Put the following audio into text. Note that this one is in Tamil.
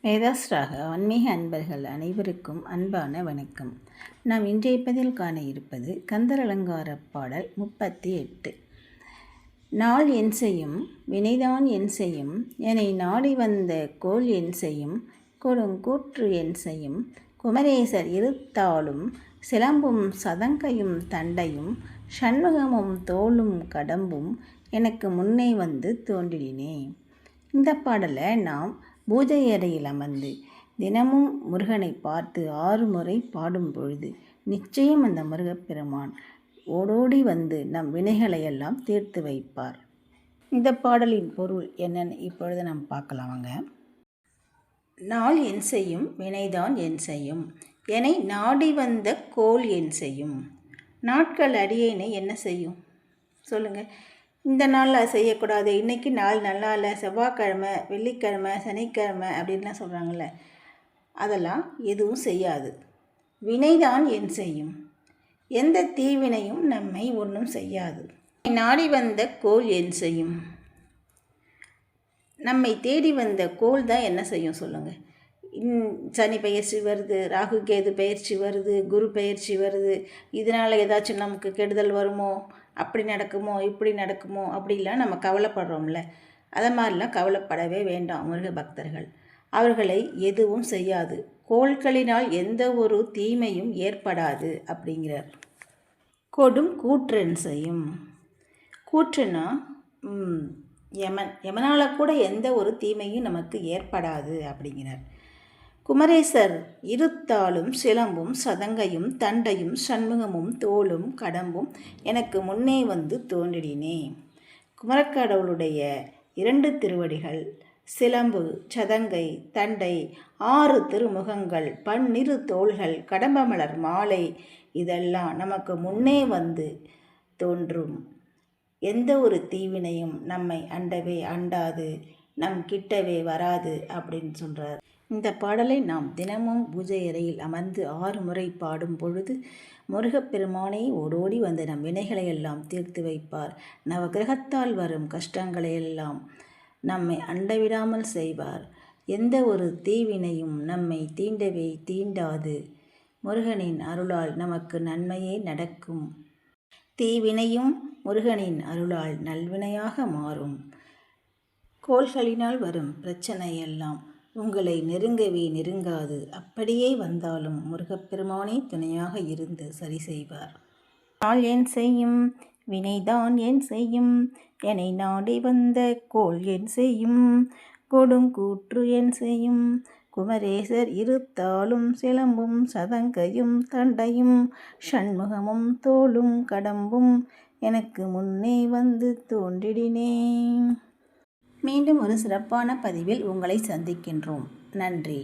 வேதாஸ்ராக ஆன்மீக அன்பர்கள் அனைவருக்கும் அன்பான வணக்கம். நாம் இன்றைய பதில் காண இருப்பது கந்தர் அலங்கார பாடல் 38. நாள் என் செய்யும் வினைதான் என் செய்யும் என்னை நாடி வந்த கோல் என் செய்யும் கொடுங்கூற்று என் செய்யும் குமரேசர் இருத்தாலும் சிலம்பும் சதங்கையும் தண்டையும் சண்முகமும் தோளும் கடம்பும் எனக்கு முன்னே வந்து தோன்றினே. இந்த பாடலை நாம் பூஜை அறையில் அமர்ந்து தினமும் முருகனை பார்த்து 6 முறை பாடும் பொழுது நிச்சயம் அந்த முருகப்பெருமான் ஓடோடி வந்து நம் வினைகளையெல்லாம் தீர்த்து வைப்பார். இந்த பாடலின் பொருள் என்னன்னு இப்பொழுது நாம் பார்க்கலாமாங்க. நாள் என் செய்யும் வினைதான் என் செய்யும் என்னை நாடி வந்த கோல் என் செய்யும். நாட்கள் அடியேனை என்ன செய்யும் சொல்லுங்கள். இந்த நாளில் செய்யக்கூடாது, இன்றைக்கி நாள் நல்லா இல்லை, செவ்வாய்க்கிழமை வெள்ளிக்கிழமை சனிக்கிழமை அப்படின்லாம் சொல்கிறாங்கள்ல, அதெல்லாம் எதுவும் செய்யாது. வினைதான் என் செய்யும். எந்த தீவினையும் நம்மை ஒன்றும் செய்யாது. நாடி வந்த கோல் என் செய்யும். நம்மை தேடி வந்த கோல் தான் என்ன செய்யும் சொல்லுங்கள். சனி பயிற்சி வருது, ராகு கேது பயிற்சி வருது, குரு பயிற்சி வருது, இதனால் ஏதாச்சும் நமக்கு கெடுதல் வருமோ, அப்படி நடக்குமோ இப்படி நடக்குமோ அப்படிலாம் நம்ம கவலைப்படுறோம்ல. அதை மாதிரிலாம் கவலைப்படவே வேண்டாம். முருக பக்தர்கள் அவர்களை எதுவும் செய்யாது. கோள்களினால் எந்த ஒரு தீமையும் ஏற்படாது அப்படிங்கிறார். கொடும் கூற்றன் செய்யும். கூற்றுனா யமனால் கூட எந்த ஒரு தீமையும் நமக்கு ஏற்படாது அப்படிங்கிறார். குமரேசர் இருத்தாலும் சிலம்பும் சதங்கையும் தண்டையும் சண்முகமும் தோளும் கடம்பும் எனக்கு முன்னே வந்து தோன்றினே. குமரக்கடவுளுடைய 2 திருவடிகள், சிலம்பு, சதங்கை, தண்டை, 6 திருமுகங்கள், 12 தோள்கள், கடம்பமலர் மாலை, இதெல்லாம் நமக்கு முன்னே வந்து தோன்றும். எந்த ஒரு தீவினையும் நம்மை அண்டவே அண்டாது, நம் கிட்டவே வராது அப்படின்னு சொல்கிறார். இந்த பாடலை நாம் தினமும் பூஜை அறையில் அமர்ந்து 6 முறை பாடும் பொழுது முருகப்பெருமானை ஓடோடி வந்து நம் வினைகளை எல்லாம் தீர்த்து வைப்பார். நவகிரகத்தால் வரும் கஷ்டங்களையெல்லாம் நம்மை அண்டவிடாமல் செய்வார். எந்த ஒரு தீவினையும் நம்மை தீண்டவே தீண்டாது. முருகனின் அருளால் நமக்கு நன்மையே நடக்கும். தீவினையும் முருகனின் அருளால் நல்வினையாக மாறும். கோள்களினால் வரும் பிரச்சனையெல்லாம் உங்களை நெருங்கவே நெருங்காது. அப்படியே வந்தாலும் முருகப்பெருமானே துணையாக இருந்து சரி செய்வார். நாள் என் செய்யும் வினைதான் என் செய்யும் என்னை நாடி வந்த கோல் என் செய்யும் கொடுங்கூற்று என் செய்யும் குமரேசர் இருத்தாலும் சிலம்பும் சதங்கையும் தண்டையும் சண்முகமும் தோளும் கடம்பும் எனக்கு முன்னே வந்து தோன்றினே. மீண்டும் ஒரு சிறப்பான பதிவில் உங்களை சந்திக்கின்றோம். நன்றி.